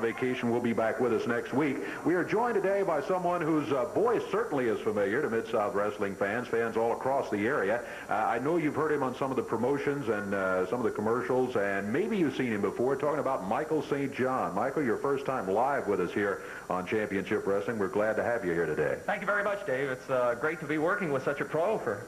vacation will be back with us next week. We are joined today by someone whose voice certainly is familiar to Mid-South Wrestling fans all across the area. I know you've heard him on some of the promotions and some of the commercials, and maybe you've seen him before, talking about Michael St. John. Michael, your first time live with us here on Championship Wrestling. We're glad to have you here today. Thank you very much, Dave. It's great to be working with such a pro for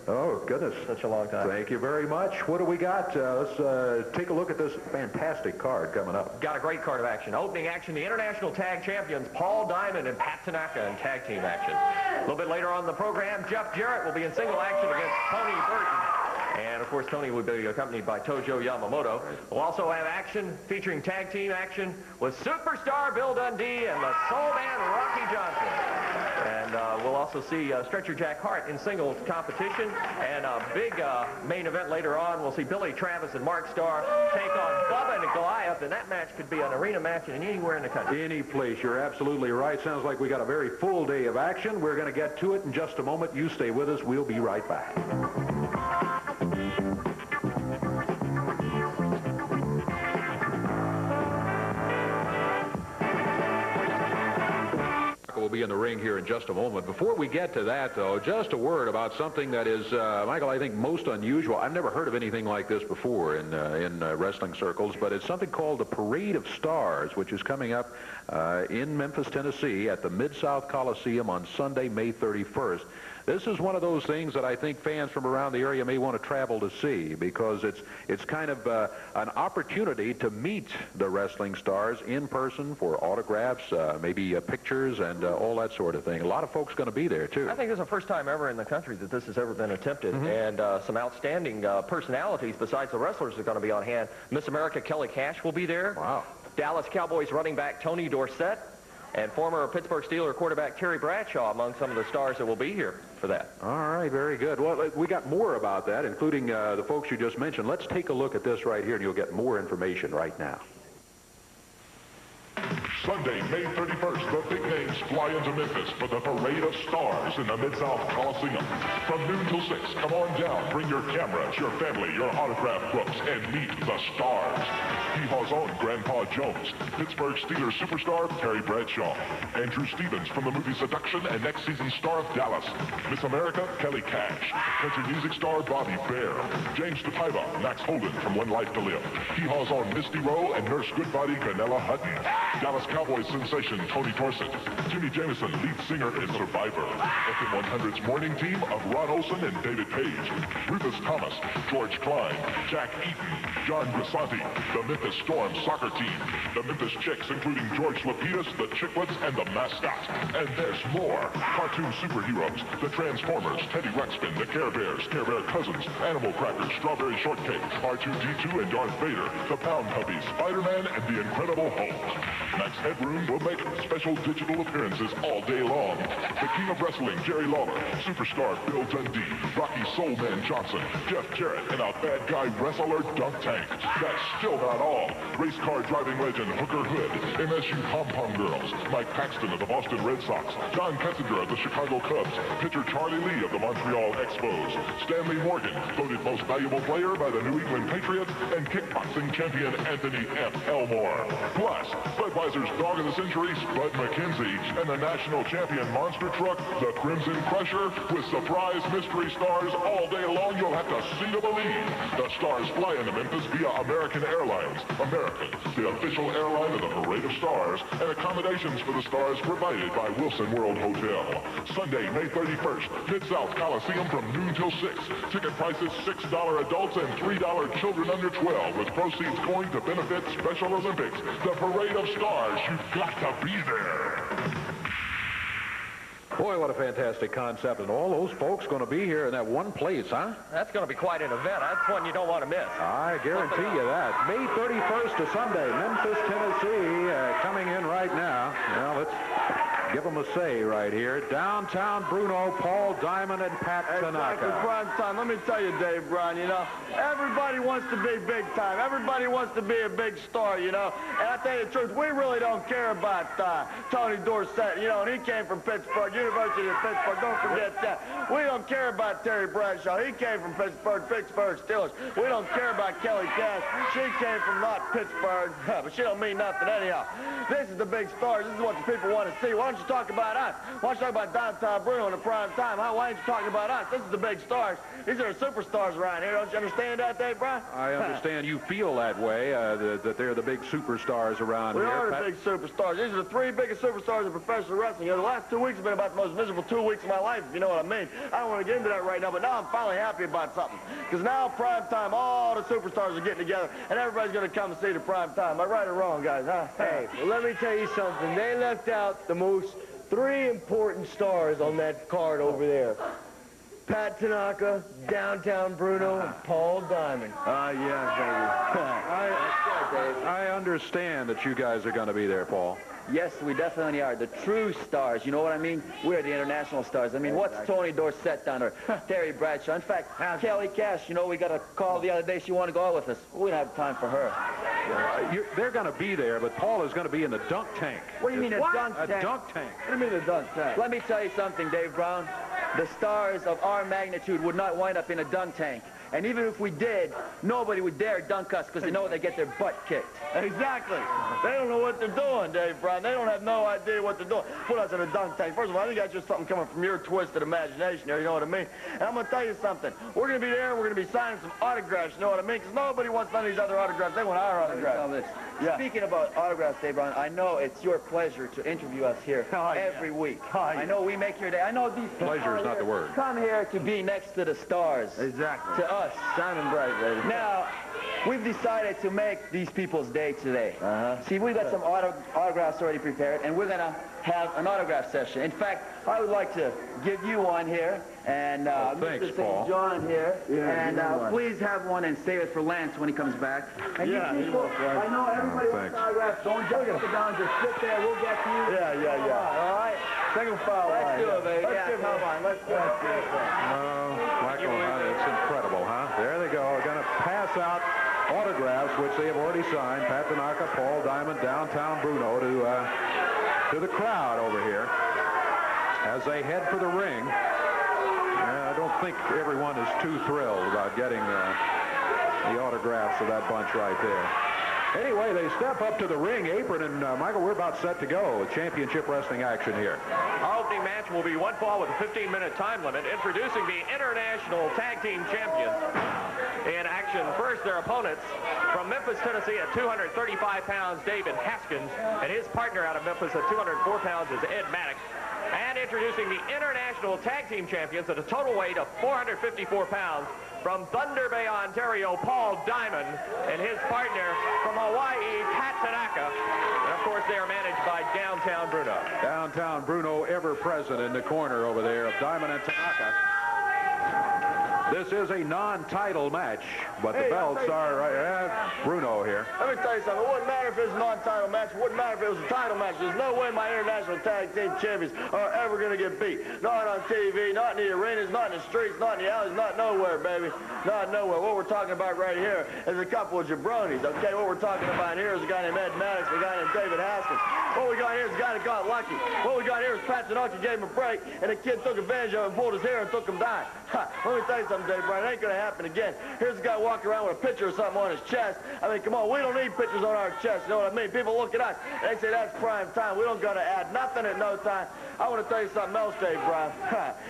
such a long time. Thank you very much. What do we got? Let's take a look at this fantastic card coming up. Got a great card of action. Opening action, the International Tag Champions Paul Diamond and Pat Tanaka in tag team action. A little bit later on in the program, Jeff Jarrett will be in single action against Tony Burton. And, of course, Tony will be accompanied by Tojo Yamamoto. We'll also have action featuring tag team action with Superstar Bill Dundee and the Soul Man Rocky Johnson. And we'll also see Stretcher Jack Hart in singles competition. And a big main event later on, we'll see Billy Travis and Mark Starr take on Bubba and Goliath. And that match could be an arena match anywhere in the country. Any place. You're absolutely right. Sounds like we got a very full day of action. We're going to get to it in just a moment. You stay with us. We'll be right back. Will be in the ring here in just a moment. Before we get to that, though, just a word about something that is, Michael, I think most unusual. I've never heard of anything like this before in wrestling circles, but it's something called the Parade of Stars, which is coming up in Memphis, Tennessee at the Mid-South Coliseum on Sunday, May 31st. This is one of those things that I think fans from around the area may want to travel to see, because it's kind of an opportunity to meet the wrestling stars in person for autographs, maybe pictures, and all that sort of thing. A lot of folks going to be there, too. I think it's the first time ever in the country that this has ever been attempted, and some outstanding personalities besides the wrestlers are going to be on hand. Miss America Kelly Cash will be there. Wow. Dallas Cowboys running back Tony Dorsett, and former Pittsburgh Steelers quarterback Terry Bradshaw among some of the stars that will be here for that. All right, very good. Well, we got more about that, including the folks you just mentioned. Let's take a look at this right here, and you'll get more information right now. Sunday, May 31st, the big names fly into Memphis for the Parade of Stars in the Mid-South Coliseum. From noon till 6, come on down, bring your cameras, your family, your autograph books, and meet the stars. Hee-Haw's own Grandpa Jones, Pittsburgh Steelers superstar Terry Bradshaw, Andrew Stevens from the movie Seduction and next season's star of Dallas, Miss America Kelly Cash, country music star Bobby Bear, James Stepaiva, Max Holden from One Life to Live, Hee-Haw's own Misty Rowe and Nurse Goodbody Granella Hutton, Dallas Cowboys sensation Tony Dorsett, Jimmy Jamison, lead singer in Survivor, FM 100's morning team of Ron Olson and David Page, Rufus Thomas, George Klein, Jack Eaton, John Grisanti, the Memphis Storm soccer team, the Memphis Chicks including George Lapidus, the Chicklets, and the mascot. And there's more. Cartoon superheroes, the Transformers, Teddy Ruxpin, the Care Bears, Care Bear Cousins, Animal Crackers, Strawberry Shortcake, R2-D2 and Darth Vader, the Pound Puppies, Spider-Man, and the Incredible Hulk. Max Headroom will make special digital appearances all day long. The King of Wrestling, Jerry Lawler, Superstar Bill Dundee, Rocky Soulman Johnson, Jeff Jarrett, and a bad guy wrestler, Dunk Tank. That's still not all. Race car driving legend Hooker Hood, MSU Pom-Pom Girls, Mike Paxton of the Boston Red Sox, Don Ketzinger of the Chicago Cubs, pitcher Charlie Lee of the Montreal Expos, Stanley Morgan, voted most valuable player by the New England Patriots, and kickboxing champion Anthony F. Elmore. Plus, Budweiser's Dog of the Century, Spud McKenzie, and the national champion monster truck, the Crimson Crusher, with surprise mystery stars all day long. You'll have to see to believe. The stars fly into Memphis via American Airlines. American, the official airline of the Parade of Stars, and accommodations for the stars provided by Wilson World Hotel. Sunday, May 31st, Mid-South Coliseum from noon till 6. Ticket prices $6 adults and $3 children under 12, with proceeds going to benefit Special Olympics. The Parade of Stars, you've got to be there. Boy, what a fantastic concept. And all those folks going to be here in that one place, huh? That's going to be quite an event. That's one you don't want to miss. I guarantee you that. May 31st to Sunday, Memphis, Tennessee, coming in right now. Now, let's give them a say right here. Downtown Bruno, Paul Diamond, and Pat Tanaka. Exactly, prime time. Let me tell you, Dave Brown, you know, everybody wants to be big time. Everybody wants to be a big star, you know. And I tell you the truth, we really don't care about Tony Dorsett, you know, and he came from Pittsburgh, University of Pittsburgh. Don't forget that. We don't care about Terry Bradshaw. He came from Pittsburgh Steelers. We don't care about Kelly Cash. She came from not Pittsburgh, but she don't mean nothing anyhow. This is the big stars. This is what the people want to see. Why don't you talk about us? Why don't you talk about downtown Bruno in the prime time? Why ain't you talking about us? This is the big stars. These are the superstars around here. Don't you understand that, Dave Brown? I understand you feel that way, that they're the big superstars around here. We are the big superstars. These are the three biggest superstars in professional wrestling. You know, the last 2 weeks have been about the most miserable 2 weeks of my life, if you know what I mean. I don't want to get into that right now, but now I'm finally happy about something. Because now, prime time, all the superstars are getting together, and everybody's going to come and see the prime time. Am I right or wrong, guys, huh? Hey, well, let me tell you something. They left out the most three important stars on that card over there. Pat Tanaka, Downtown Bruno, and Paul Diamond. Yeah, baby. I understand that you guys are going to be there, Paul. Yes, we definitely are. The true stars. You know what I mean? We're the international stars. I mean, what's Tony Dorsett done or Terry Bradshaw? In fact, Kelly Cash, you know, we got a call the other day. She wanted to go out with us. We don't have time for her. They're going to be there, but Paul is going to be in the dunk tank. What do you mean a dunk tank? A dunk tank. What do you mean a dunk tank? Let me tell you something, Dave Brown. The stars of our magnitude would not wind up in a dunk tank. And even if we did, nobody would dare dunk us because they know they get their butt kicked. Exactly. They don't know what they're doing, Dave Brown. They don't have no idea what they're doing. Put us in a dunk tank. First of all, I think that's just something coming from your twisted imagination there, you know what I mean? And I'm going to tell you something. We're going to be there, and we're going to be signing some autographs, you know what I mean? Because nobody wants none of these other autographs. They want our autographs. Yeah. Speaking about autographs, Dave Brown, I know it's your pleasure to interview us here every week. I know we make your day. I know these people Pleasure is not the word. come here to be next to the stars. Exactly. To us. Shining bright, baby. Now, we've decided to make these people's day today. See, we've got some autographs already prepared, and we're going to have an autograph session. In fact, I would like to give you one here, and thanks, Mr. Paul. St. John here, and one. please have one and save it for Lance when he comes back. And Yeah, you people, I know everybody wants thanks. autographs. Don't just sit down, just sit there. We'll get to you. Yeah. All right. Single foul line. Let's do it, baby. Let's give him one. Let's do it. Michael, it's incredible, huh? There they go. They're going to pass out autographs, which they have already signed. Pat Tanaka, Paul Diamond, Downtown Bruno to the crowd over here as they head for the ring. I don't think everyone is too thrilled about getting the autographs of that bunch right there. Anyway, they step up to the ring apron, and Michael, we're about set to go. Championship wrestling action here. Our opening match will one fall with a 15-minute time limit. Introducing the International Tag Team Champions in action. First, their opponents from Memphis, Tennessee at 235 pounds, David Haskins, and his partner out of Memphis at 204 pounds is Ed Maddox. And introducing the International Tag Team Champions at a total weight of 454 pounds from Thunder Bay, Ontario, Paul Diamond, and his partner from Hawaii, Pat Tanaka. And, of course, they are managed by Downtown Bruno. Downtown Bruno ever present in the corner over there of Diamond and Tanaka. This is a non-title match, but the belts are Bruno here. Let me tell you something. It wouldn't matter if it was a non-title match. It wouldn't matter if it was a title match. There's no way my International Tag Team Champions are ever going to get beat. Not on TV, not in the arenas, not in the streets, not in the alleys, not nowhere, baby. Not nowhere. What we're talking about right here is a couple of jabronis, okay? What we're talking about here is a guy named Ed Maddox, a guy named David Haskins. What we got here is a guy that got lucky. What we got here is Pat Tanaka gave him a break, and the kid took advantage of him, pulled his hair, and took him down. Let me tell you something, Dave Brown. It ain't going to happen again. Here's a guy walking around with a picture or something on his chest. I mean, come on, we don't need pictures on our chest. You know what I mean? People look at us, and they say that's prime time. We don't got to add nothing at no time. I want to tell you something else, Dave Brown.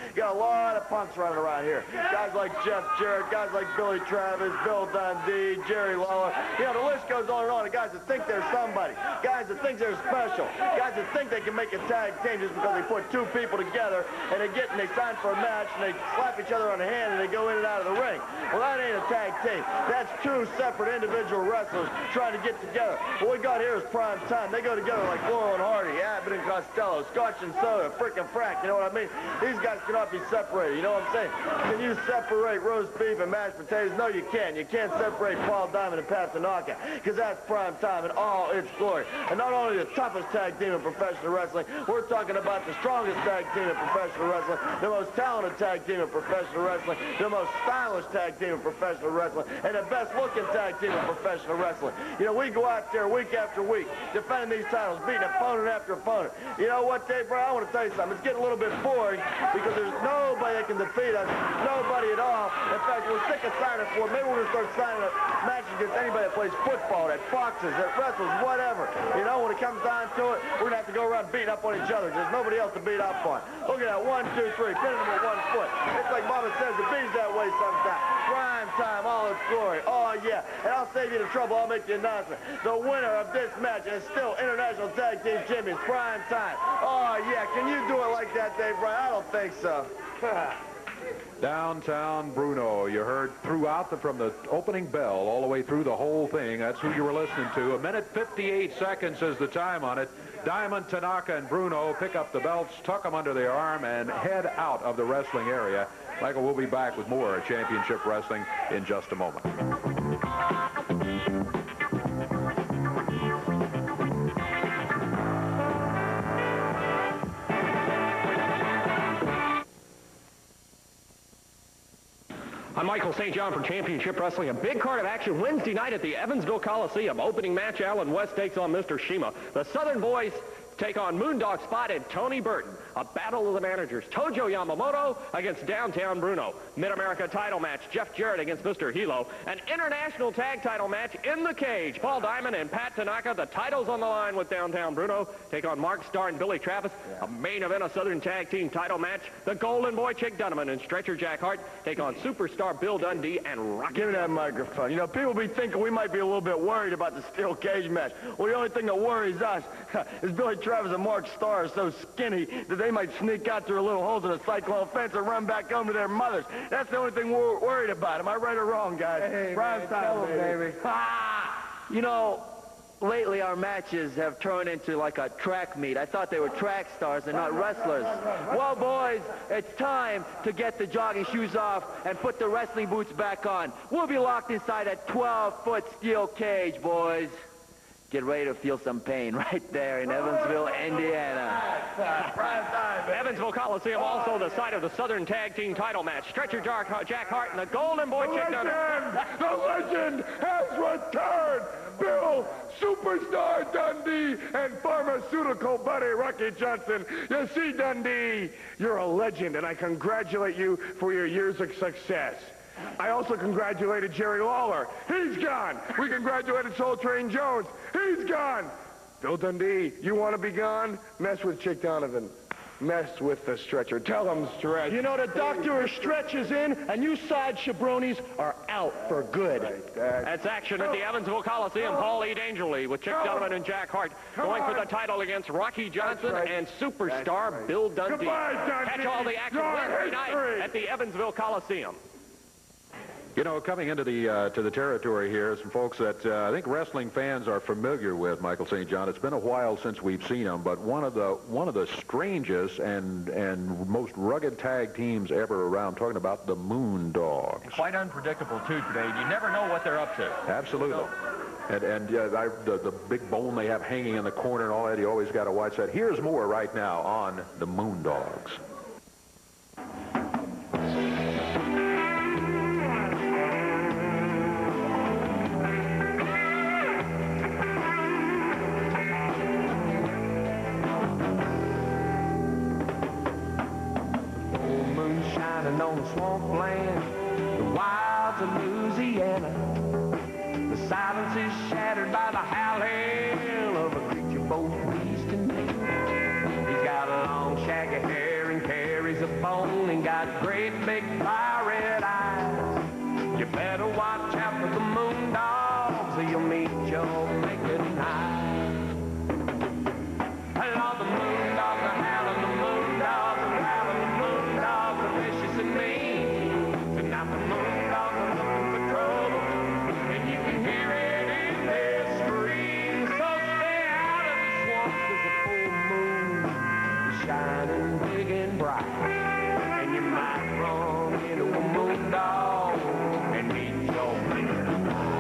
You got a lot of punks running around here. Guys like Jeff Jarrett, guys like Billy Travis, Bill Dundee, Jerry Lawler. You know, the list goes on and on. The guys that think they're somebody. Guys that think they're special. Guys that think they can make a tag team just because they put two people together and they sign for a match and they slap each other on the hand and they go in and out of the ring. Well, that ain't a tag team. That's two separate individual wrestlers trying to get together. What we got here is prime time. They go together like Laurel and Hardy, Abbott and Costello, Scotch and Soda, frickin' frack, you know what I mean? These guys cannot be separated, you know what I'm saying? Can you separate roast beef and mashed potatoes? No, you can't. You can't separate Paul Diamond and Pat Tanaka because that's prime time in all its glory. And not only the toughest strongest tag team in professional wrestling. We're talking about the strongest tag team in professional wrestling, the most talented tag team in professional wrestling, the most stylish tag team in professional wrestling, and the best-looking tag team in professional wrestling. You know, we go out there week after week, defending these titles, beating opponent after opponent. You know what, Dave Brown, I want to tell you something. It's getting a little bit boring because there's nobody that can defeat us, nobody at all. In fact, we're sick of signing for. Maybe we're going to start signing up matches against anybody that plays football, that boxes, that wrestles, whatever. You know, when it comes down to it, we're going to have to go around beating up on each other. There's nobody else to beat up on. Look at that, 1, 2, 3, pinning them with 1 foot. It's like Mama says, it bees that way sometimes. Prime time, all its glory. Oh, yeah. And I'll save you the trouble. I'll make the announcement. The winner of this match is still International Tag Team Champions. Prime time. Oh, yeah. Can you do it like that, Dave Bryan? I don't think so. Downtown Bruno. You heard from the opening bell all the way through the whole thing. That's who you were listening to. 1:58 seconds is the time on it. Diamond, Tanaka, and Bruno pick up the belts, tuck them under their arm, and head out of the wrestling area. Michael, we'll be back with more Championship Wrestling in just a moment. I'm Michael St. John for Championship Wrestling. A big card of action Wednesday night at the Evansville Coliseum. Opening match, Alan West takes on Mr. Shima. The Southern Boys take on Moondog Spotted Tony Burton. A battle of the managers. Tojo Yamamoto against Downtown Bruno. Mid-America title match. Jeff Jarrett against Mr. Hilo. An international tag title match in the cage. Paul Diamond and Pat Tanaka. The titles on the line with Downtown Bruno. Take on Mark Starr and Billy Travis. A main event, a Southern Tag Team title match. The Golden Boy Chick Donovan and Stretcher Jack Hart take on Superstar Bill Dundee and Rocky. Give me that microphone. You know, people be thinking we might be a little bit worried about the steel cage match. Well, the only thing that worries us is Billy Travis and Mark Starr are so skinny that they might sneak out through little holes in a cyclone fence and run back home to their mothers. That's the only thing we're worried about. Am I right or wrong, guys? Hey, Prime time, baby. You know, lately our matches have turned into like a track meet. I thought they were track stars and not wrestlers. Well, boys, it's time to get the jogging shoes off and put the wrestling boots back on. We'll be locked inside a 12-foot steel cage, boys. Get ready to feel some pain right there in Evansville, Indiana. Evansville Coliseum, also the site of the Southern Tag Team title match. Stretcher Jack Hart and the Golden Boy Chick Donovan. The legend has returned! Bill Superstar Dundee and pharmaceutical buddy Rocky Johnson. You see, Dundee, you're a legend, and I congratulate you for your years of success. I also congratulated Jerry Lawler. He's gone. We congratulated Soul Train Jones. He's gone. Bill Dundee, you want to be gone? Mess with Chick Donovan. Mess with the Stretcher. Tell him, Stretch. You know, the doctor stretches in, and you side jabronis are out for good. That's action at the Evansville Coliseum. Paul E. Dangerly with Chick Donovan and Jack Hart going for the title against Rocky Johnson and Superstar Bill Dundee. Catch all the action Wednesday night at the Evansville Coliseum. You know, coming into the to the territory here, some folks that I think wrestling fans are familiar with, Michael St. John. It's been a while since we've seen them, but one of the strangest and most rugged tag teams ever around. Talking about the Moondogs. Quite unpredictable too today. You never know what they're up to. Absolutely. And the big bone they have hanging in the corner and all that, you always got to watch that. Here's more right now on the Moondogs. On the swampland, the wilds of Louisiana. The silence is shattered by the howling of a creature both beast and man. He's got a long shaggy hair and carries a bone and got great big fire red eyes. You better watch out for the Moondogs or you'll meet your maker tonight. Hello, the Moondogs are howling, the Moondogs are howling, the Moondogs are vicious and mean. Tonight the Moondogs are looking for trouble, and you can hear it in their screams. So stay out of the swamps, 'cause the full moon is shining big and bright, and you might run into a Moondog and meet your maker tonight.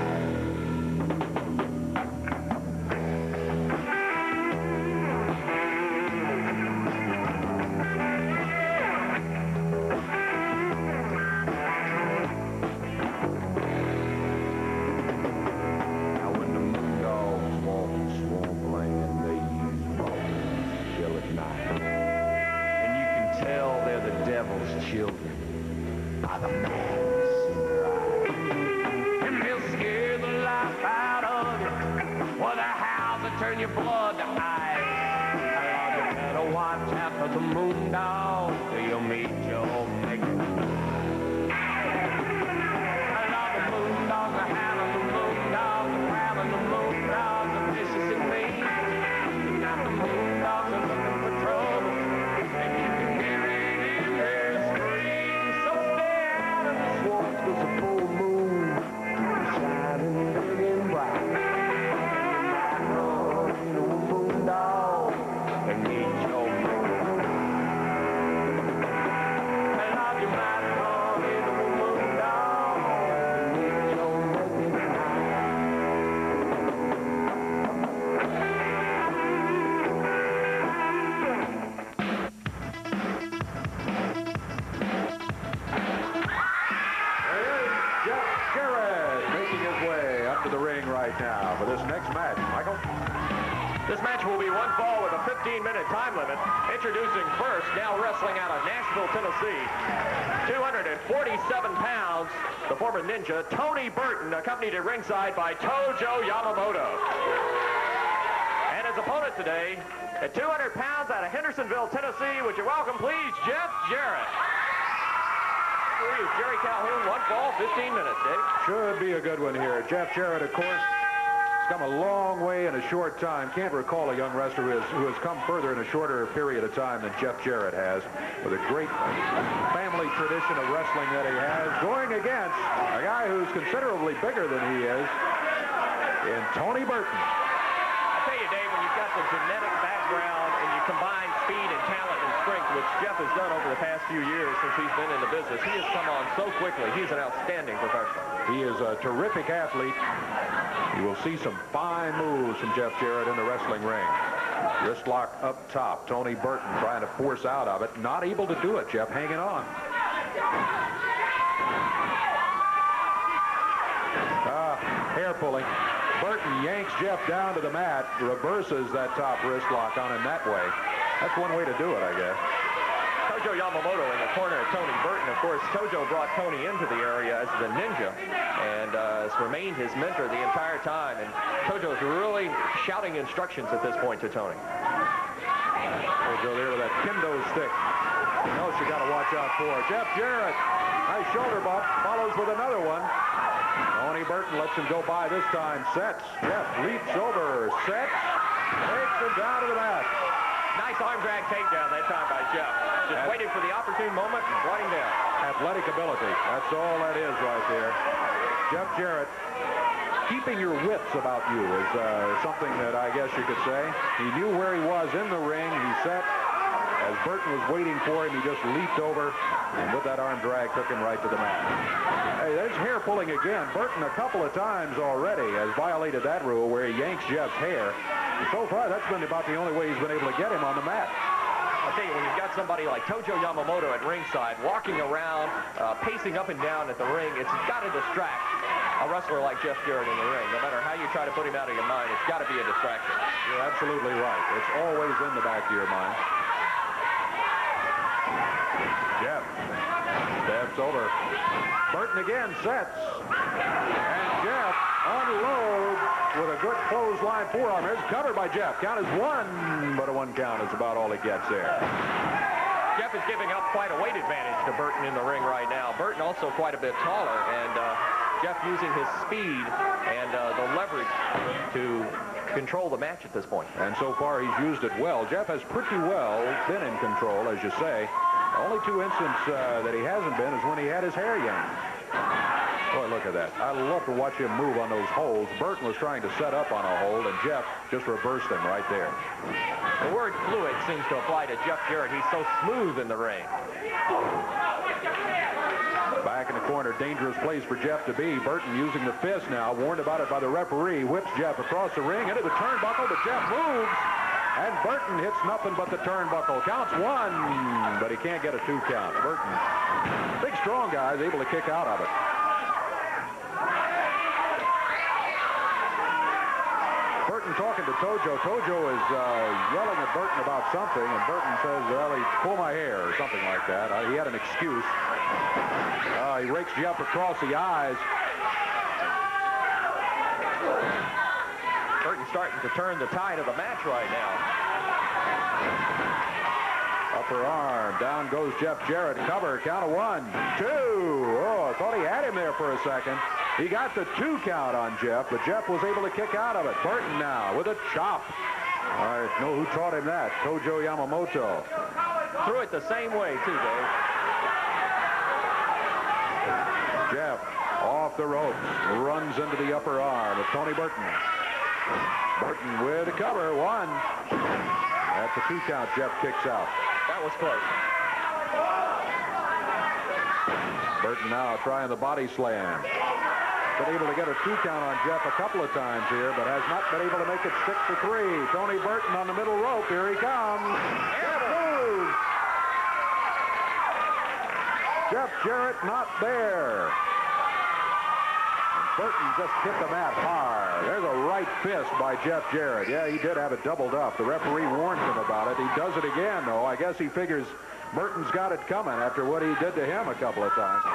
as children by the madness in their eyes. And they'll scare the life out of you. Well, their howls will turn your blood to ice. You better watch out for the moon dog till you meet your mate. I love the moon dogs, the howling the moon dogs, the growling the moon dogs, the vicious and mean. Tonight the moon dogs are looking for trouble, and you can hear it in their screams. So stay out of the swamps, 'cause the full moon is shining big and bright. You might run into a moon dog and meet your mate. I love you, might run into a moon dog and meet your mate tonight. Jeff Jarrett making his way up to the ring right now for this next match. Michael? This match will be one fall with a 15-minute time limit. Introducing first, now wrestling out of Nashville, Tennessee, 247 pounds, the former Ninja, Tony Burton, accompanied at ringside by Tojo Yamamoto. And his opponent today, at 200 pounds out of Hendersonville, Tennessee, would you welcome, please, Jeff Jarrett. Here's Jerry Calhoun, one fall, 15 minutes, Dave. Should be a good one here. Jeff Jarrett, of course, has come a long way in a short time. Can't recall a young wrestler who has come further in a shorter period of time than Jeff Jarrett has, with a great family tradition of wrestling that he has, going against a guy who's considerably bigger than he is in Tony Burton. I tell you, Dave, when you've got the genetic background and you combine speed and talent and strength, which Jeff has done over the past few years since he's been in the business, he has come on so quickly. He's an outstanding professional. He is a terrific athlete. You will see some fine moves from Jeff Jarrett in the wrestling ring. Wrist lock up top. Tony Burton trying to force out of it. Not able to do it. Jeff hanging on. Hair pulling. Burton yanks Jeff down to the mat, reverses that top wrist lock on him that way. That's one way to do it, I guess. Tojo Yamamoto in the corner of Tony Burton. Of course, Tojo brought Tony into the area as the Ninja and has remained his mentor the entire time. And Tojo's really shouting instructions at this point to Tony. Tojo there with that kendo stick. You know she got to watch out for. Jeff Jarrett, nice shoulder bump, follows with another one. Tony Burton lets him go by this time. Sets. Jeff leaps over. Sets. Takes him down to the mat. Nice arm drag takedown that time by Jeff. Just waited for the opportune moment and brought him down. Athletic ability. That's all that is right there. Jeff Jarrett, keeping your wits about you is something that I guess you could say. He knew where he was in the ring. He set. As Burton was waiting for him, he just leaped over, and with that arm drag, took him right to the mat. Hey, there's hair pulling again. Burton a couple of times already has violated that rule where he yanks Jeff's hair. And so far, that's been about the only way he's been able to get him on the mat. I'll tell you, when you've got somebody like Tojo Yamamoto at ringside, walking around, pacing up and down at the ring, it's got to distract a wrestler like Jeff Jarrett in the ring. No matter how you try to put him out of your mind, it's got to be a distraction. You're absolutely right. It's always in the back of your mind. Jeff steps over. Burton again sets. And Jeff unloads with a good clothesline forearm. Here's covered by Jeff. Count is one, but a one count is about all he gets there. Jeff is giving up quite a weight advantage to Burton in the ring right now. Burton also quite a bit taller, and Jeff using his speed and the leverage to control the match at this point. And so far he's used it well. Jeff has pretty well been in control, as you say. The only two instances that he hasn't been is when he had his hair yanked. Boy, look at that. I love to watch him move on those holds. Burton was trying to set up on a hold, and Jeff just reversed him right there. The word fluid seems to apply to Jeff Jarrett. He's so smooth in the ring. Back in the corner, dangerous place for Jeff to be. Burton using the fist now, warned about it by the referee, whips Jeff across the ring into the turnbuckle, but Jeff moves, and Burton hits nothing but the turnbuckle. Counts one, but he can't get a two count. Burton, big strong guy, is able to kick out of it. Burton Burton talking to Tojo. Tojo is yelling at Burton about something, and Burton says, well, he pulled my hair or something like that. He had an excuse. He rakes Jeff across the eyes. Burton starting to turn the tide of the match right now. Upper arm. Down goes Jeff Jarrett. Cover. Count of 1, 2. Oh, I thought he had him there for a second. He got the 2 count on Jeff, but Jeff was able to kick out of it. Burton now with a chop. I know who taught him that. Tojo Yamamoto. Threw it the same way, too, Dave. Jeff off the ropes. Runs into the upper arm of Tony Burton. Burton with a cover. 1. At the 2 count, Jeff kicks out. That was close. Burton now trying the body slam. Been able to get a 2 count on Jeff a couple of times here, but has not been able to make it stick for 3. Tony Burton on the middle rope. Here he comes. Jeff moves. Jeff Jarrett not there. Burton just hit the mat hard. There's a right fist by Jeff Jarrett. Yeah, he did have it doubled up. The referee warned him about it. He does it again, though. I guess he figures Burton's got it coming after what he did to him a couple of times.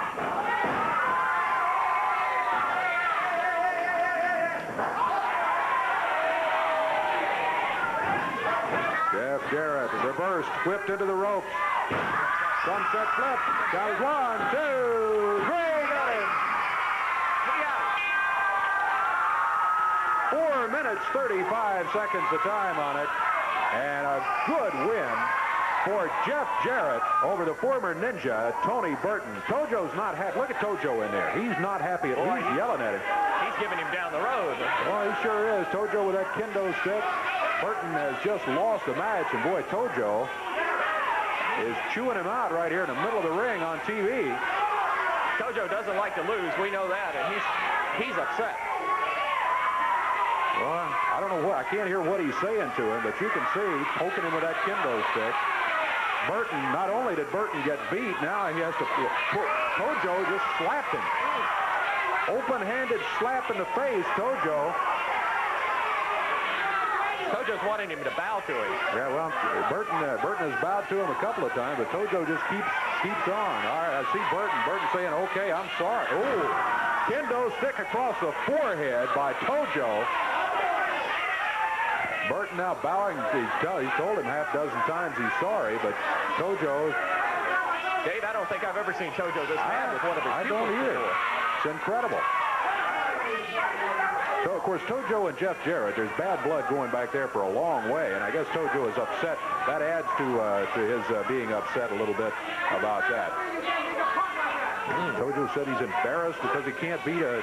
Jeff Jarrett reversed, whipped into the ropes. Sunset flip. Got his 1, 2, 3. Got him. 4 minutes, 35 seconds the time on it. And a good win for Jeff Jarrett over the former Ninja, Tony Burton. Tojo's not happy. Look at Tojo in there. He's not happy. He's yelling at him. He's giving him down the road. Well, he sure is. Tojo with that kendo stick. Burton has just lost the match. And boy, Tojo is chewing him out right here in the middle of the ring on TV. Tojo doesn't like to lose. We know that. And he's upset. Well, I don't know what. I can't hear what he's saying to him, but you can see poking him with that kendo stick. Burton, not only did Burton get beat, now he has to... Tojo just slapped him. Open-handed slap in the face, Tojo. Tojo's wanting him to bow to him. Yeah, well, Burton has bowed to him a couple of times, but Tojo just keeps on. All right, I see Burton saying, okay, I'm sorry. Oh, kendo stick across the forehead by Tojo. Burton now bowing. He's told him half dozen times he's sorry, but Tojo... Dave, I don't think I've ever seen Tojo this mad with one of his I don't either. Before. It's incredible. So, of course, Tojo and Jeff Jarrett, there's bad blood going back there for a long way, and I guess Tojo is upset. That adds to his being upset a little bit about that. Tojo said he's embarrassed because he can't beat a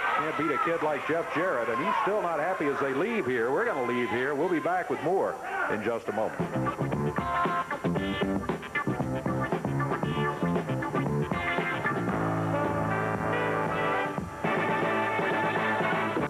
kid like Jeff Jarrett, and he's still not happy as they leave here. We're going to leave here. We'll be back with more in just a moment.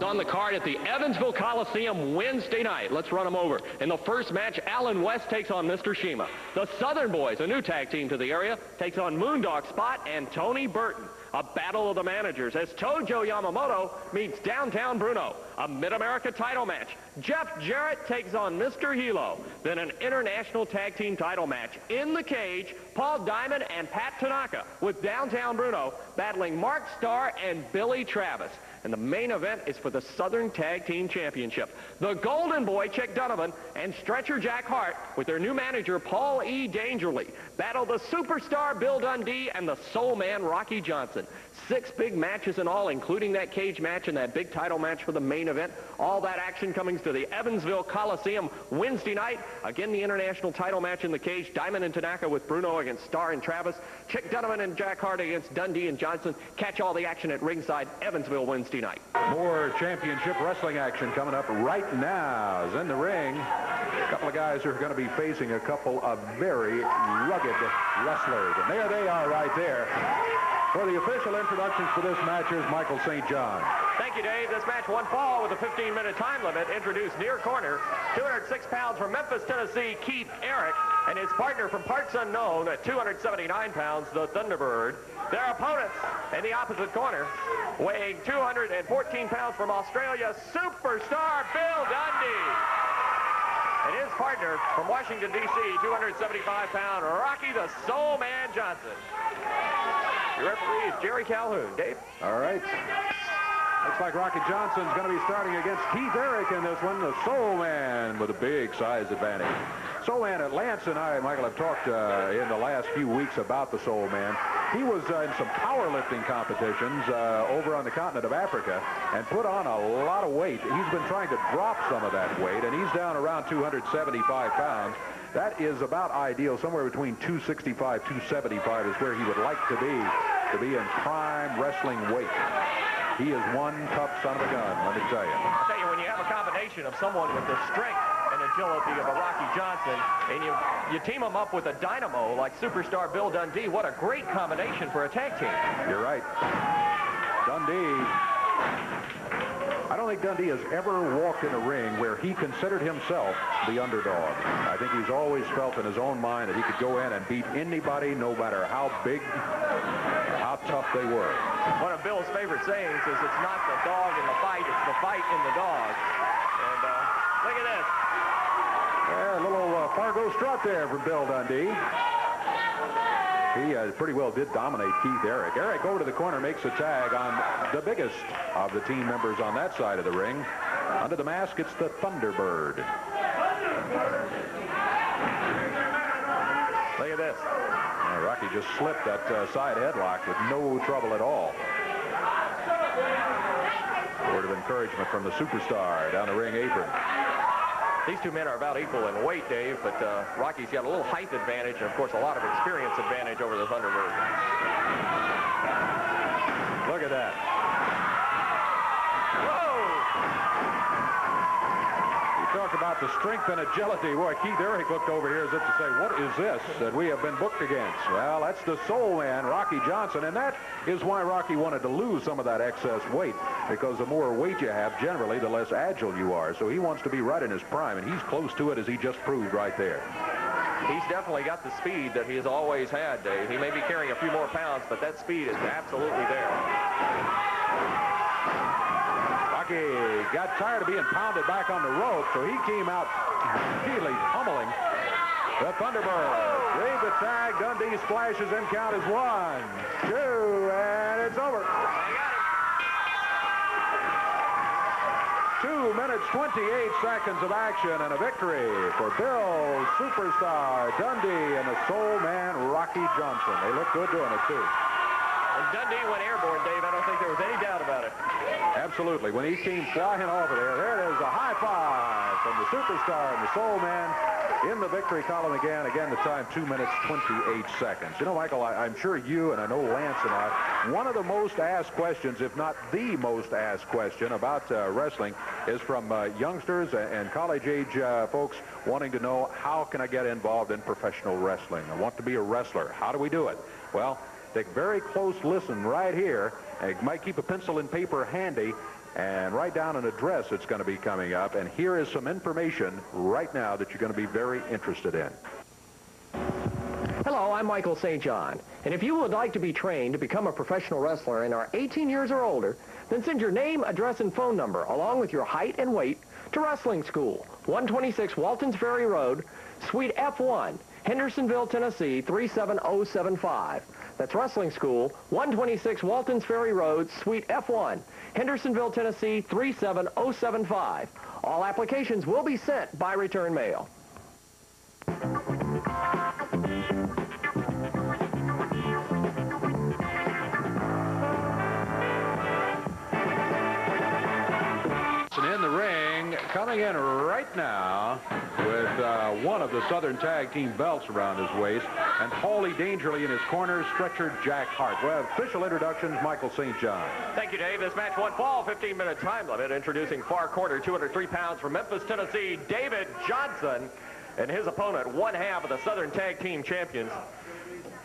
On the card at the Evansville Coliseum Wednesday night. Let's run them over. In the first match, Alan West takes on Mr. Shima. The Southern Boys, a new tag team to the area, takes on Moondog Spot and Tony Burton. A battle of the managers as Tojo Yamamoto meets Downtown Bruno. A Mid-America title match. Jeff Jarrett takes on Mr. Hilo. Then an international tag team title match. In the cage, Paul Diamond and Pat Tanaka with Downtown Bruno battling Mark Starr and Billy Travis. And the main event is for the Southern Tag Team Championship. The Golden Boy, Chick Donovan, and Stretcher Jack Hart, with their new manager, Paul E. Dangerly, battle the Superstar Bill Dundee and the Soul Man, Rocky Johnson. 6 big matches in all, including that cage match and that big title match for the main event. All that action coming to the Evansville Coliseum Wednesday night. Again, the international title match in the cage. Diamond and Tanaka with Bruno against Starr and Travis. Chick Donovan and Jack Hart against Dundee and Johnson. Catch all the action at ringside, Evansville Wednesday night. More championship wrestling action coming up right now. As in the ring, a couple of guys who are going to be facing a couple of very rugged wrestlers. And there they are right there. For the official introductions for this match, here's Michael St. John. Thank you, Dave. This match one fall with a 15-minute time limit. Introduced near corner, 206 pounds from Memphis, Tennessee, Keith Eric. and his partner from parts unknown at 279 pounds, the Thunderbird. Their opponents in the opposite corner, weighing 214 pounds from Australia, superstar Bill Dundee. And his partner from Washington, D.C., 275-pound Rocky the Soul Man Johnson. Your referee is Jerry Calhoun. Dave? All right. Looks like Rocky Johnson's going to be starting against Keith Eric in this one, the Soul Man, with a big size advantage. Soul Man, Lance and I, Michael, have talked in the last few weeks about the Soul Man. He was in some powerlifting competitions over on the continent of Africa and put on a lot of weight. He's been trying to drop some of that weight, and he's down around 275 pounds. That is about ideal. Somewhere between 265, 275 is where he would like to be in prime wrestling weight. He is one tough son of a gun, let me tell you. I'll tell you, when you have a combination of someone with the strength and agility of a Rocky Johnson, and you team him up with a dynamo like superstar Bill Dundee, what a great combination for a tag team. You're right. Dundee, I don't think Dundee has ever walked in a ring where he considered himself the underdog. I think he's always felt in his own mind that he could go in and beat anybody, no matter how big, how tough they were. One of Bill's favorite sayings is, it's not the dog in the fight, it's the fight in the dog. And look at this. Yeah, a little Fargo strut there from Bill Dundee. He pretty well did dominate Keith Eric. Eric over to the corner makes a tag on the biggest of the team members on that side of the ring. Under the mask, it's the Thunderbird. Look at this. Rocky just slipped that side headlock with no trouble at all. Word of encouragement from the superstar down the ring apron. These two men are about equal in weight, Dave, but Rocky's got a little height advantage and, of course, a lot of experience advantage over the Thunderbird. Look at that. Talk about the strength and agility. Boy, Keith Eric looked over here as if to say, what is this that we have been booked against? Well, that's the Soul Man, Rocky Johnson, and that is why Rocky wanted to lose some of that excess weight, because the more weight you have, generally, the less agile you are. So he wants to be right in his prime, and he's close to it, as he just proved right there. He's definitely got the speed that he has always had, Dave. He may be carrying a few more pounds, but that speed is absolutely there. Got tired of being pounded back on the rope, so he came out really pummeling the Thunderbird. Read the tag. Dundee splashes and count is 1, 2, and it's over. 2 minutes, 28 seconds of action and a victory for Bill Superstar Dundee and the Soul Man Rocky Johnson. They look good doing it, too. And Dundee went airborne, Dave. I don't think there was any doubt about it. Absolutely. When he came flying over there it is, a high five from the Superstar and the Soul Man in the victory column again. Again, the time, 2 minutes, 28 seconds. You know, Michael, I'm sure you and I know Lance and I, one of the most asked questions, if not the most asked question about wrestling is from youngsters and college-age folks wanting to know, how can I get involved in professional wrestling? I want to be a wrestler. How do we do it? Well, take very close listen right here, and you might keep a pencil and paper handy and write down an address that's going to be coming up. And here is some information right now that you're going to be very interested in. Hello, I'm Michael St. John. And if you would like to be trained to become a professional wrestler and are 18 years or older, then send your name, address, and phone number, along with your height and weight, to Wrestling School, 126 Waltons Ferry Road, Suite F1, Hendersonville, Tennessee, 37075. That's Wrestling School, 126 Waltons Ferry Road, Suite F1, Hendersonville, Tennessee, 37075. All applications will be sent by return mail. In the ring, coming in right now with one of the Southern Tag Team belts around his waist, and Paulie Dangerly in his corner, stretcher Jack Hart. Well, official introductions, Michael St. John. Thank you, Dave. This match won fall, 15-minute time limit. Introducing far corner, 203 pounds from Memphis, Tennessee, David Johnson, and his opponent, one half of the Southern Tag Team champions.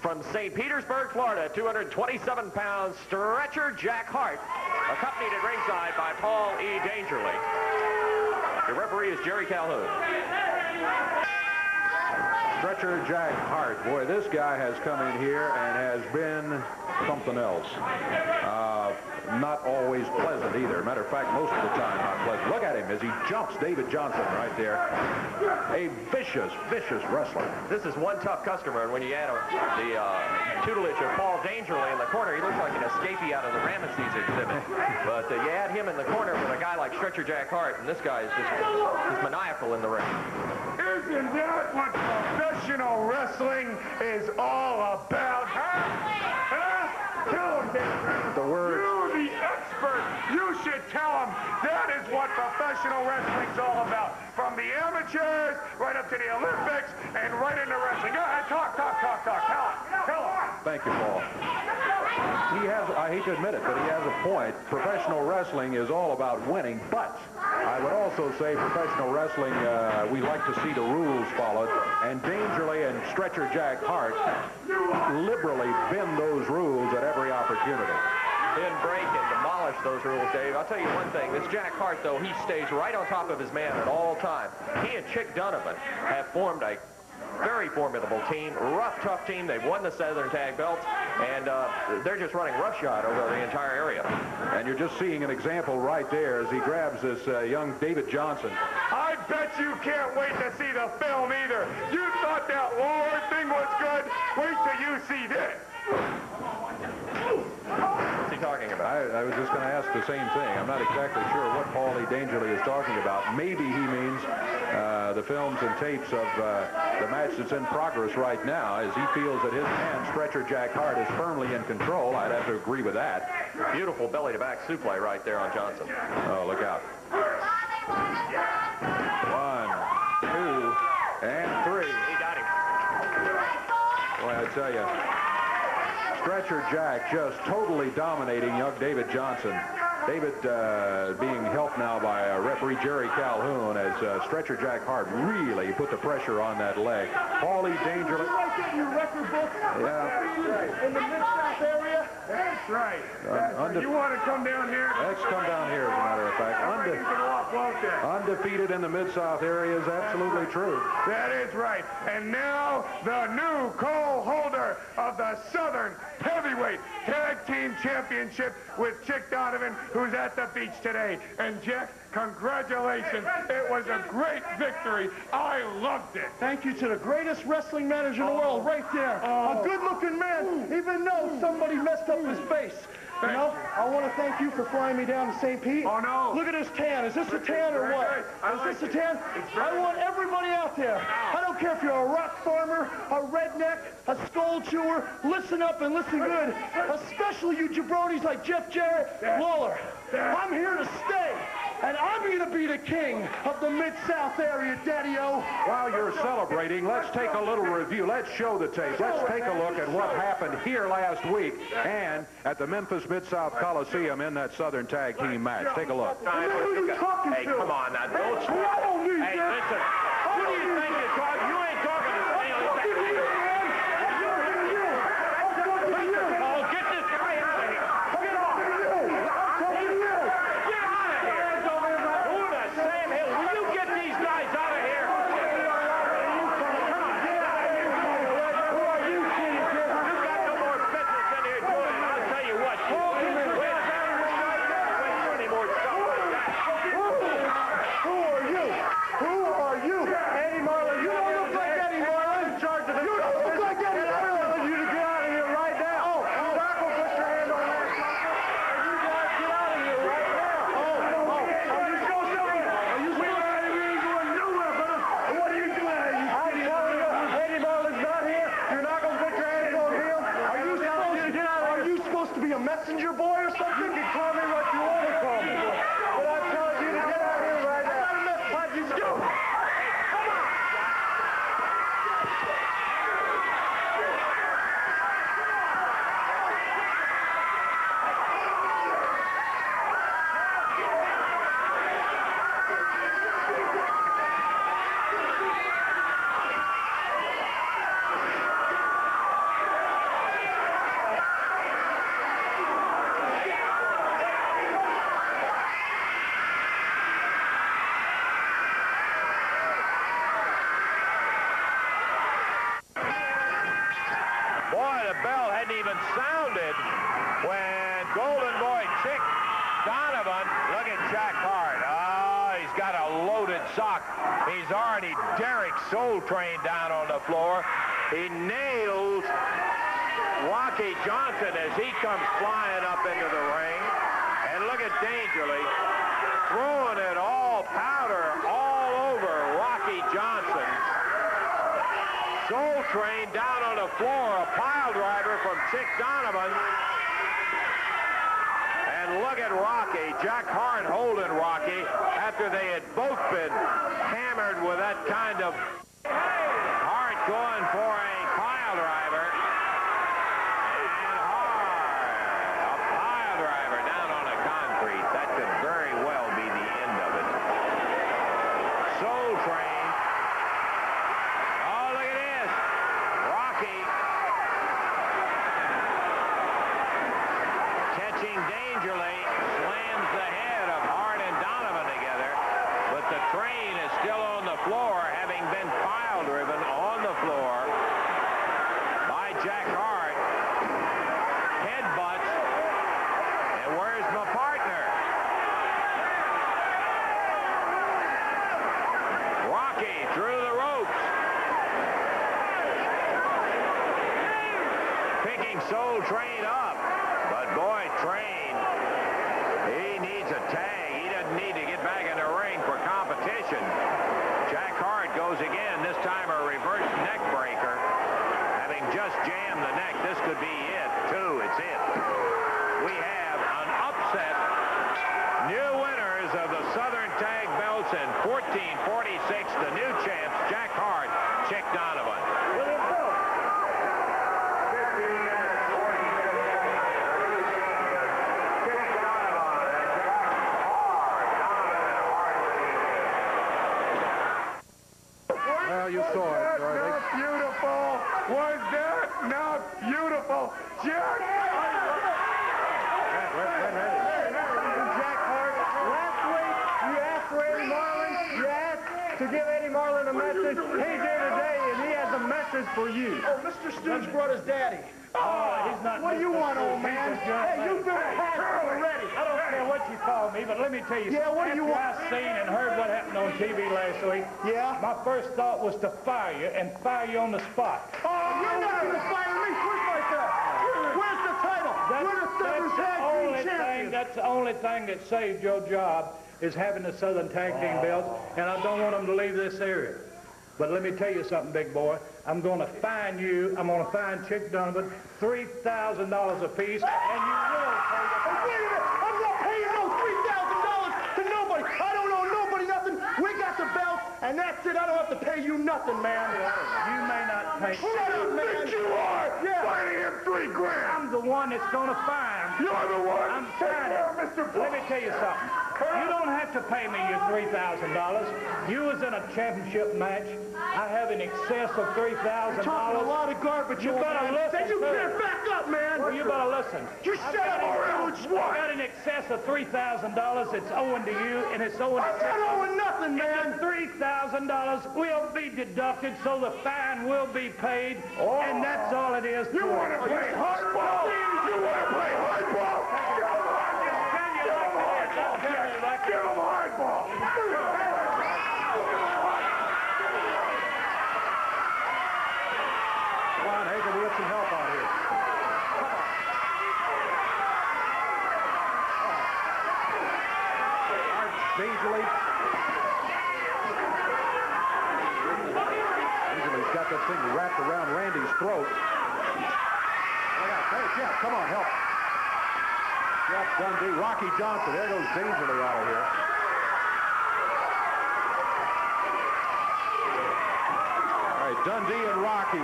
From St. Petersburg, Florida, 227 pounds, stretcher Jack Hart, accompanied at ringside by Paul E. Dangerly. Your referee is Jerry Calhoun. Stretcher Jack Hart. Boy, this guy has come in here and has been something else. Not always pleasant either. Matter of fact, most of the time not pleasant. Look at him as he jumps David Johnson right there. A vicious, vicious wrestler. This is one tough customer, and when you add the tutelage of Paul Dangerly in the corner, he looks like an escapee out of the Ramesses exhibit. But you add him in the corner with a guy like Stretcher Jack Hart, and this guy is just maniacal in the ring. Isn't that what professional wrestling is all about, huh? Tell him, Dave. The words. You're the expert. You should tell him that is what professional wrestling's all about. From the amateurs right up to the Olympics and right into wrestling. Go ahead, talk. Tell him. Thank you, Paul. He has, I hate to admit it, but he has a point. Professional wrestling is all about winning, but I would also say professional wrestling, we like to see the rules followed, and Dangerly and Stretcher Jack Hart liberally bend those rules at every opportunity. Then break and demolish those rules, Dave. I'll tell you one thing. This Jack Hart, though, he stays right on top of his man at all times. He and Chick Donovan have formed a very formidable team, rough, tough team. They've won the Southern Tag Belts, and they're just running roughshod over the entire area. And you're just seeing an example right there as he grabs this young David Johnson. I bet you can't wait to see the film either. You thought that Lord thing was good? Wait till you see this. What's he talking about? I was just going to ask the same thing. I'm not exactly sure what Paulie Dangerly is talking about. Maybe he means the films and tapes of the match that's in progress right now, as he feels that his man, Stretcher Jack Hart, is firmly in control. I'd have to agree with that. Beautiful belly-to-back suplex right there on Johnson. Oh, look out. 1, 2, and 3. He got him. Boy, I tell you, Stretcher Jack just totally dominating young David Johnson. David being helped now by referee Jerry Calhoun as Stretcher Jack Hart really put the pressure on that leg. Paulie Dangerly. Get your record book. Yeah. In the Mid-South area. That's right. You want to come down here? Let's come down here, as a matter of fact. Undefeated in the Mid-South area is absolutely true. That is right. And now the new co-holder of the Southern Heavyweight Tag Team Championship with Chick Donovan, who's at the beach today. And Jack, congratulations. It was a great victory. I loved it. Thank you to the greatest wrestling manager in the world, right there. A good-looking man, even though somebody messed up his face. You know, I want to thank you for flying me down to St. Pete. Oh, no. Look at this tan. Is this a tan or what? Is this a tan? I want everybody out there. I don't care if you're a rock farmer, a redneck, a skull chewer. Listen up and listen good. Especially you jabronis like Jeff Jarrett, Lawler. I'm here to stay. And I'm going to be the king of the Mid-South area, Daddy-O. While you're celebrating, let's take a little review. Let's show the tape. Let's take a look at what happened here last week and at the Memphis Mid-South Coliseum in that Southern Tag Team match. Take a look. Who are you talking to? Hey, come on now. Don't swear. I don't need Hey, that. listen. Who do you think you're talking? You ain't talking to me. Oh, get this guy out of here. Get off. Get out of here. Who the Sam Hill? Will you get these guys out of here? Come on. Get out of here. Who are you, King? You got no more business in here doing it. I'll tell you what. Any more stuff like that. Who are you? Who are you? Eddie Marlin. You don't look like Eddie Marlin. You don't look like Eddie Marlin. You to get out of here right now. Oh, Rocco, put your hand on that. You guys get out of here right now. Are you supposed to? We ain't going nowhere, brother. What are you doing? I'm telling you, Eddie Marlin's not here. You're not going to put your hands on him. Are you supposed to be a messenger boy or something? You can call me what you want to call me. But I'm telling you to get out of here right now. How'd you do? even sounded when Golden Boy Chick Donovan, look at Jack Hart. Oh, he's got a loaded sock. He's already Derek Soul Train down on the floor. He nails Rocky Johnson as he comes flying up into the ring. And look at Dangerly throwing it all powder all over Rocky Johnson. Soul Train down on the floor, a pile driver from Chick Donovan. And look at Rocky, Jack Hart holding Rocky after they had both been hammered with that kind of Hart going for a pile driver. And Hart, a pile driver down on the concrete. That could very well be the end of it. Soul Train. Oh, look at this. Rocky catching Dangerly, slams the head of Hart and Donovan together, but the train is still on the floor, having been pile driven on the floor by Jack Hart. Headbutts, and where's my partner? Rocky through the ropes. Picking Soul Train up. But boy, Train, he needs a tag. He doesn't need to get back in the ring for competition. Jack Hart goes again, this time a reverse neck breaker. Having just jammed the neck, this could be it, too. It's it. We have an upset. New winners of the Southern Tag Belts in 1446, the new champs, Jack Hart, Chick Donovan. Well, you saw it. Not beautiful. Was that not beautiful? Jack! Jack Hart, last week you asked for Eddie Marlin. You asked to give Eddie Marlin a message. He's here today, and he has a message for you. Oh, Mr. Stooge brought his daddy. Oh, he's not. What do you want, old man? Hey, you've been passed already. I don't care what you call me, but let me tell you something. What do you want? After I seen and heard what happened on TV last week, my first thought was to fire you and fire you on the spot. Oh, you're not going to fire me. Where's my belt? Where's the title? We're the Southern Tag Team Champions. That's the only thing that saved your job is having the Southern Tag Team belts, and I don't want them to leave this area. But let me tell you something, big boy. I'm going to fine you. I'm going to fine Chick Donovan $3,000 apiece, and you will pay the price. Wait a minute. I'm not paying no $3,000 to nobody. I don't owe nobody nothing. We got the belts, and that's it. I don't have to pay you nothing, man. You may not pay. Shut up, man. But you are fining him $3 grand. I'm the one that's going to fine. You're the one. I'm fining. Mr. Let me tell you something. You don't have to pay me your $3,000. You was in a championship match. I have in excess of $3,000. Talking a lot of garbage. You better listen. Then you better back up, man. Well, you better listen. You shut up or else what? I got in excess of $3,000 that's owing to you, and it's owing to I'm not owing nothing, man. $3,000 will be deducted, so the fine will be paid, and that's all it is. You want to play hardball? You want to play hardball? Give him hardball. Come on, Hagen, we get some help out here. Come on. Dangerly. Dangerly's got that thing wrapped around Randy's throat. Hey, Jeff, come on, help. Jeff Dundee, Rocky Johnson. There goes Dangerly out of here. All right, Dundee and Rocky.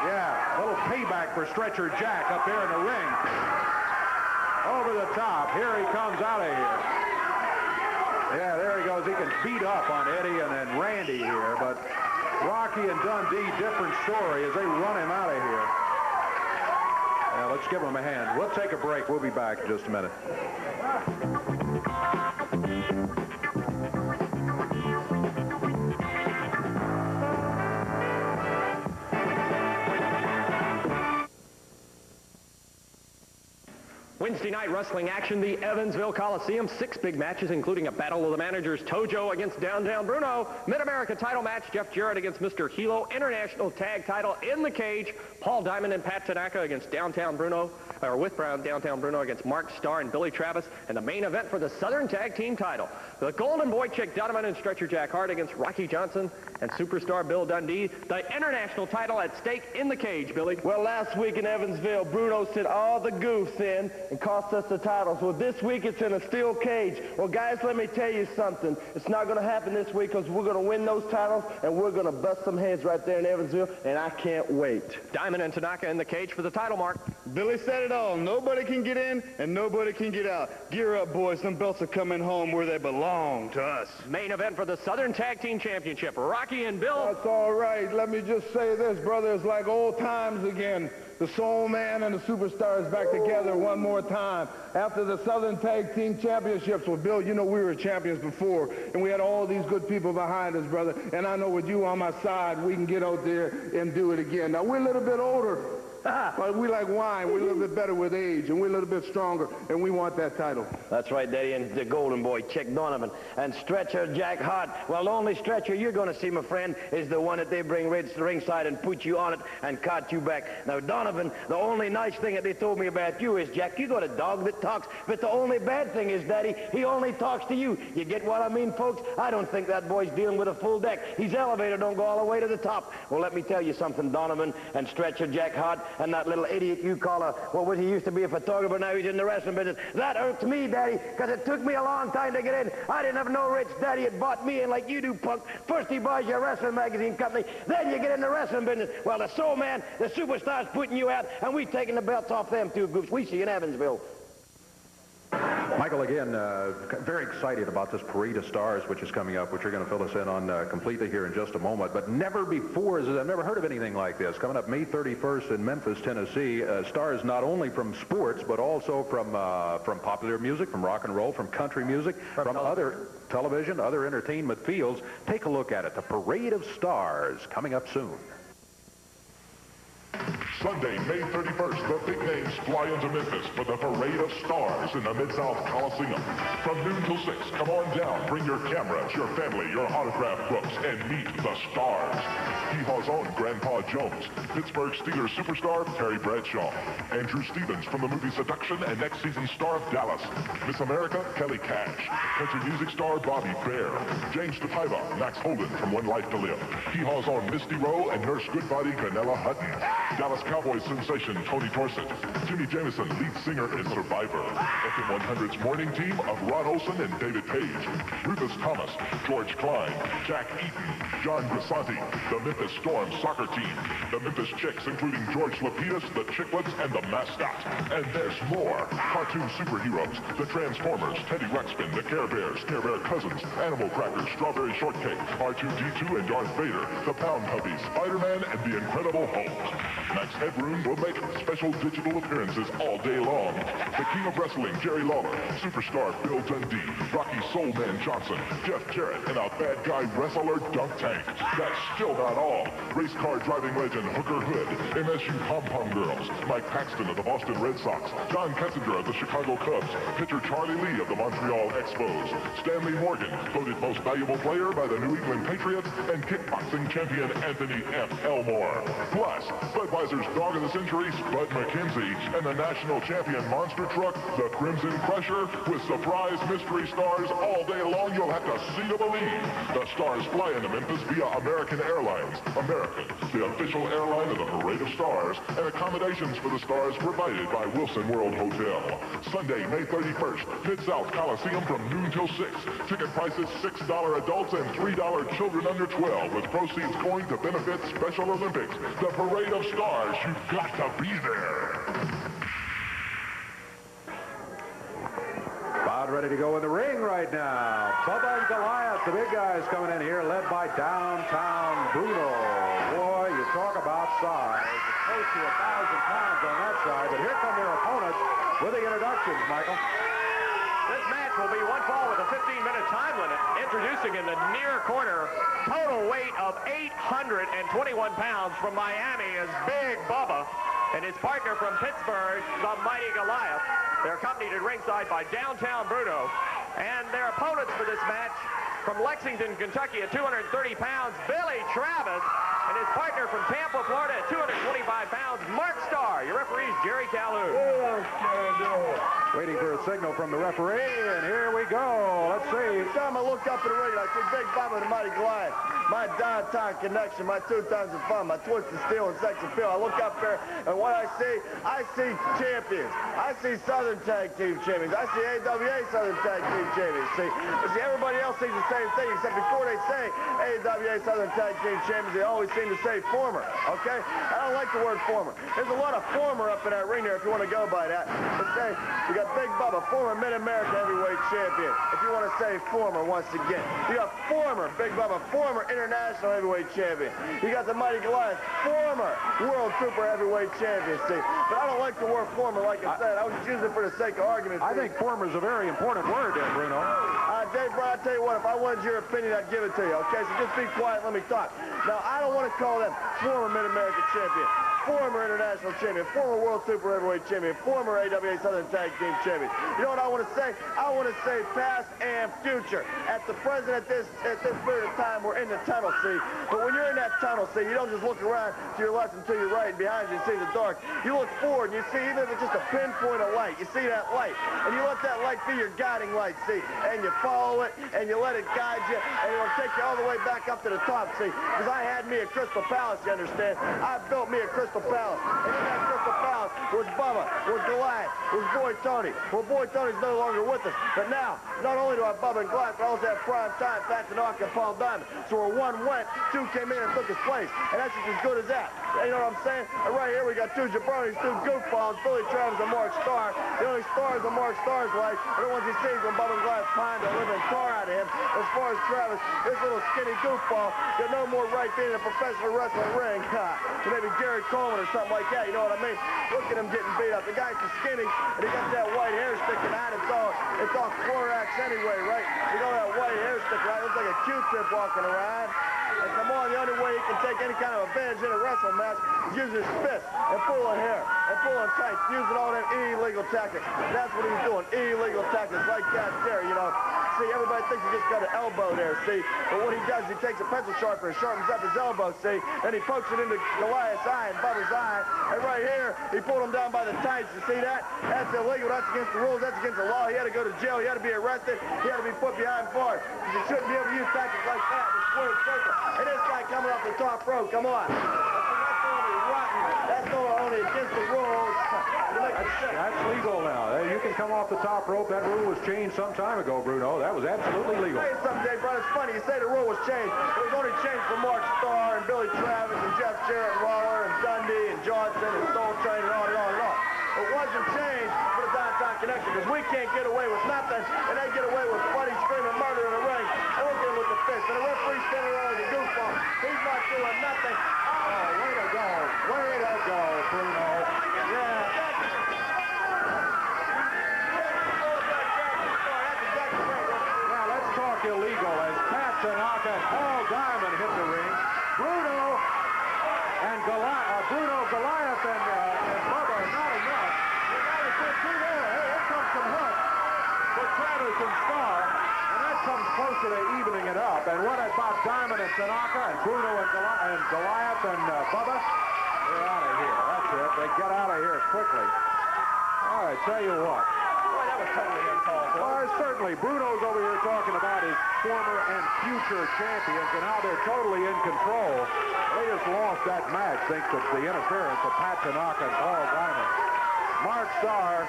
Yeah, a little payback for Stretcher Jack up there in the ring. Over the top. Here he comes out of here. Yeah, there he goes. He can beat up on Eddie and then Randy here, but Rocky and Dundee, different story as they run him out of here. Yeah, let's give him a hand. We'll take a break. We'll be back in just a minute. Wednesday night wrestling action, the Evansville Coliseum. 6 big matches, including a battle of the managers, Tojo against Downtown Bruno. Mid-America title match, Jeff Jarrett against Mr. Hilo. International tag title in the cage, Paul Diamond and Pat Tanaka against Downtown Bruno, or with Downtown Bruno against Mark Starr and Billy Travis. And the main event for the Southern Tag Team title, the Golden Boy Chick Donovan and Stretcher Jack Hart against Rocky Johnson and Superstar Bill Dundee. The international title at stake in the cage, Billy. Well, last week in Evansville, Bruno sent all the goofs in and cost us the titles. Well, this week it's in a steel cage. Well, guys, let me tell you something. It's not going to happen this week because we're going to win those titles and we're going to bust some heads right there in Evansville, and I can't wait. Diamond and Tanaka in the cage for the title, Mark. Billy said it all. Nobody can get in and nobody can get out. Gear up, boys. Them belts are coming home where they belong to us. Main event for the Southern Tag Team Championship, Rocky and Bill. That's all right. Let me just say this, brother. It's like old times again. The Soul Man and the Superstars back together one more time after the Southern Tag Team Championships. Well, Bill, you know we were champions before, and we had all these good people behind us, brother. And I know with you on my side, we can get out there and do it again. Now, we're a little bit older, but we like wine. We're a little bit better with age, and we're a little bit stronger, and we want that title. That's right, Daddy, and the Golden Boy, Chick Donovan, and Stretcher Jack Hart. Well, the only stretcher you're going to see, my friend, is the one that they bring ringside and put you on it and cart you back. Now, Donovan, the only nice thing that they told me about you is, Jack, you got a dog that talks, but the only bad thing is, Daddy, he only talks to you. You get what I mean, folks? I don't think that boy's dealing with a full deck. His elevator don't go all the way to the top. Well, let me tell you something, Donovan and Stretcher Jack Hart and that little idiot you call a, well, what, he used to be a photographer, now he's in the wrestling business. That irks me, Daddy, because it took me a long time to get in. I didn't have no rich daddy that bought me in like you do, punk. First he buys your wrestling magazine company, then you get in the wrestling business. Well, the Soul Man, the Superstar's putting you out, and we taking the belts off them two groups. We see you in Evansville. Michael, again, very excited about this Parade of Stars, which is coming up, which you're going to fill us in on completely here in just a moment. But never before, I've never heard of anything like this. Coming up May 31st in Memphis, Tennessee, stars not only from sports, but also from popular music, from rock and roll, from country music, from other television, other entertainment fields. Take a look at it. The Parade of Stars coming up soon. Sunday, May 31st, the big names fly into Memphis for the Parade of Stars in the Mid-South Coliseum. From noon till 6, come on down, bring your cameras, your family, your autograph books, and meet the stars. Hee-Haw's own Grandpa Jones, Pittsburgh Steelers superstar Terry Bradshaw, Andrew Stevens from the movie Seduction and next season's star of Dallas, Miss America Kelly Cash, country music star Bobby Bear, James DePaiva, Max Holden from One Life to Live, Hee-Haw's own Misty Rowe and Nurse Goodbody Canella Hutton, Dallas Cowboys sensation Tony Dorsett, Jimmy Jamison, lead singer in Survivor, FM 100's morning team of Ron Olson and David Page, Rufus Thomas, George Klein, Jack Eaton, John Grisanti, the Memphis Storm soccer team, the Memphis Chicks including George Lapidus, the Chicklets, and the mascot. And there's more. Cartoon superheroes, the Transformers, Teddy Ruxpin, the Care Bears, Care Bear Cousins, Animal Crackers, Strawberry Shortcake, R2-D2 and Darth Vader, the Pound Puppies, Spider-Man, and the Incredible Hulk. Max Headroom will make special digital appearances all day long. The King of Wrestling, Jerry Lawler, Superstar Bill Dundee, Rocky Soul Man Johnson, Jeff Jarrett, and a bad guy wrestler Dunk Tank. That's still not all. Race car driving legend Hooker Hood, MSU Pom-Pom Girls, Mike Paxton of the Boston Red Sox, John Kessinger of the Chicago Cubs, pitcher Charlie Lee of the Montreal Expos, Stanley Morgan, voted most valuable player by the New England Patriots, and kickboxing champion Anthony F. Elmore. Plus, Budweiser's Dog of the Century, Spud McKenzie, and the national champion monster truck, the Crimson Crusher, with surprise mystery stars all day long. You'll have to see to believe. The stars fly into Memphis via American Airlines. American, the official airline of the Parade of Stars, and accommodations for the stars provided by Wilson World Hotel. Sunday, May 31st, Mid-South Coliseum from noon till 6. Ticket prices $6 adults and $3 children under 12, with proceeds going to benefit Special Olympics. The Parade of Stars, you've got to be there. About ready to go in the ring right now. Bubba and Goliath, the big guys coming in here, led by Downtown Bruno. Boy, you talk about size. It's close to 1,000 pounds on that side, but here come their opponents with the introductions, Michael. This match will be one fall with a 15-minute time limit. Introducing in the near corner, total weight of 821 pounds from Miami is Big Bubba. and his partner from Pittsburgh, the Mighty Goliath. They're accompanied at ringside by Downtown Bruno. And their opponents for this match, from Lexington, Kentucky at 230 pounds, Billy Travis, and his partner from Tampa, Florida at 225 pounds, Mark Starr. Your referee is Jerry Calhoun. Waiting for a signal from the referee, and here we go. Let's see. Every time I look up at the ring, I see Big Bubba, the Mighty Goliath, my downtown connection, my 2 tons of fun, my twisted steel and sex appeal. I look up there, and what I see champions. I see Southern Tag Team champions. I see AWA Southern Tag Team champions. See, everybody else sees the same thing, except before they say AWA Southern Tag Team champions, they always seem to say former, okay? I don't like the word former. There's a lot of former up in that ring there if you want to go by that. But say, you got Big Bubba, former Mid-America Heavyweight Champion, if you want to say former once again. You got former Big Bubba, former International Heavyweight Champion. You got the Mighty Goliath, former World Super Heavyweight Champion, see. But I don't like the word former, like I said. I was just using it for the sake of argument. I think former is a very important word there, Bruno. Dave Brown, I'll tell you what, if I wanted your opinion, I'd give it to you, okay? So just be quiet and let me talk. Now, I don't want to call them former Mid-America Champion, former International Champion, former World Super Heavyweight Champion, former AWA Southern Tag Team Champion. You know what I want to say? I want to say past and future. At the present, at this period of time, we're in the tunnel, see? But when you're in that tunnel, see, you don't just look around to your left and to your right, and behind you see the dark. You look forward, and you see, even if it's just a pinpoint of light, you see that light, and you let that light be your guiding light, see? And you follow it, and you let it guide you, and it'll take you all the way back up to the top, see? Because I had me a Crystal Palace, you understand? I built me a Crystal Palace. And in that Crystal Palace was Bubba, was Goliath, was Boy Tony. Well, Boy Tony's no longer with us. But now, not only do I have Bubba and Goliath, but I also have Prime Time, Pat Tanaka, and Paul Diamond. So where one went, 2 came in and took his place. And that's just as good as that. You know what I'm saying? And right here we got 2 jabronis, 2 goofballs, Billy Travis and Mark Starr. The only stars on Mark Starr's life are the ones he sees when Bubba and Goliath find a living car out of him. As far as Travis, this little skinny goofball got no more right being in a professional wrestling ring. Maybe Gary Coleman or something like that, you know what I mean? Look at him getting beat up. The guy's so skinny, and he got that white hair sticking out. It's all Clorox anyway, right? You know that white hair sticking out. It looks like a Q-tip walking around. And come on, the only way he can take any kind of advantage in a wrestling match is use his fist and pulling hair and pulling tights, using all them illegal tactics. That's what he's doing, illegal tactics like that there, you know. See, everybody thinks he just got an elbow there, see? But what he does, he takes a pencil sharpener and sharpens up his elbow, see? Then he pokes it into Goliath's eye and Bubba's eye. And right here, he pulled him down by the tights. You see that? That's illegal. That's against the rules. That's against the law. He had to go to jail. He had to be arrested. He had to be put behind bars. You shouldn't be able to use tactics like that in a squared circle. And this guy coming off the top rope, come on. That's only rotten. That's only against the rules. That's legal now. You can come off the top rope. That rule was changed some time ago, Bruno. That was absolutely legal. Say something, Dave Brown. It's funny. You say the rule was changed. It was only changed for Mark Starr and Billy Travis and Jeff Jarrett and Waller and Dundee and Johnson and Soul Train and on and on and on. It wasn't changed for the Downtown Connection because we can't get away with nothing, and they get away with bloody, screaming murder in the ring. And we're getting with the fist. And the referee's standing around like a goofball. He's not doing nothing. Oh, way to go. Way to go, Bruno. Yeah. Illegal as Pat Tanaka and Paul Diamond hit the ring. Bruno, Goliath, and Bubba are not enough. You got to get through there. Hey, here comes some help for Travis and Starr, and that comes closer to evening it up. And what about Diamond and Tanaka and Bruno and Goliath and Bubba? They're out of here. That's it. They get out of here quickly. All right, tell you what. That was totally uncalled for. Certainly. Bruno's over here talking about his former and future champions and how they're totally in control. They just lost that match thanks to the interference of Pat Tanaka and Paul Diamond. Mark Starr,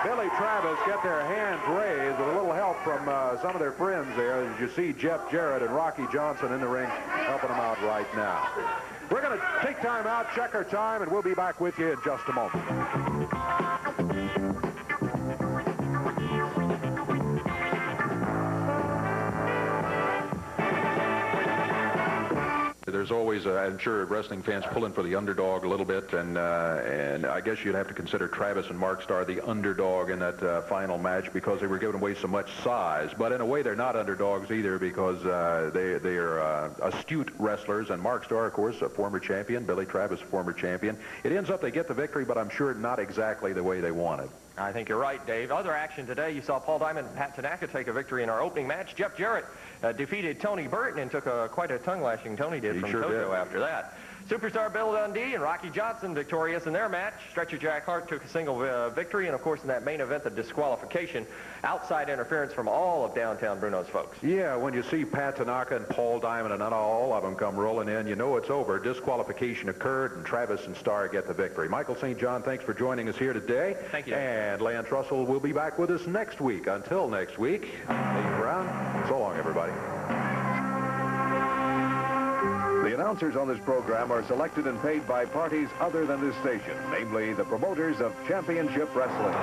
Billy Travis get their hands raised with a little help from some of their friends there. As you see Jeff Jarrett and Rocky Johnson in the ring helping them out right now. We're going to take time out, check our time, and we'll be back with you in just a moment. there's always, I'm sure, wrestling fans pulling for the underdog a little bit, and I guess you'd have to consider Travis and Mark Starr the underdog in that final match because they were giving away so much size. But in a way, they're not underdogs either because they are astute wrestlers, and Mark Starr, of course, a former champion, Billy Travis, former champion. It ends up they get the victory, but I'm sure not exactly the way they wanted. I think you're right, Dave. Other action today, you saw Paul Diamond and Pat Tanaka take a victory in our opening match. Jeff Jarrett defeated Tony Burton and took quite a tongue-lashing Tony did from Toto after that. Superstar Bill Dundee and Rocky Johnson victorious in their match. Stretcher Jack Hart took a single victory, and of course in that main event, the disqualification. Outside interference from all of downtown Bruno's folks. Yeah, when you see Pat Tanaka and Paul Diamond and all of them come rolling in, you know it's over. Disqualification occurred, and Travis and Starr get the victory. Michael St. John, thanks for joining us here today. Thank you. And Lance Russell will be back with us next week. Until next week, Dave Brown, so long, everybody. The announcers on this program are selected and paid by parties other than this station, namely the promoters of Championship Wrestling.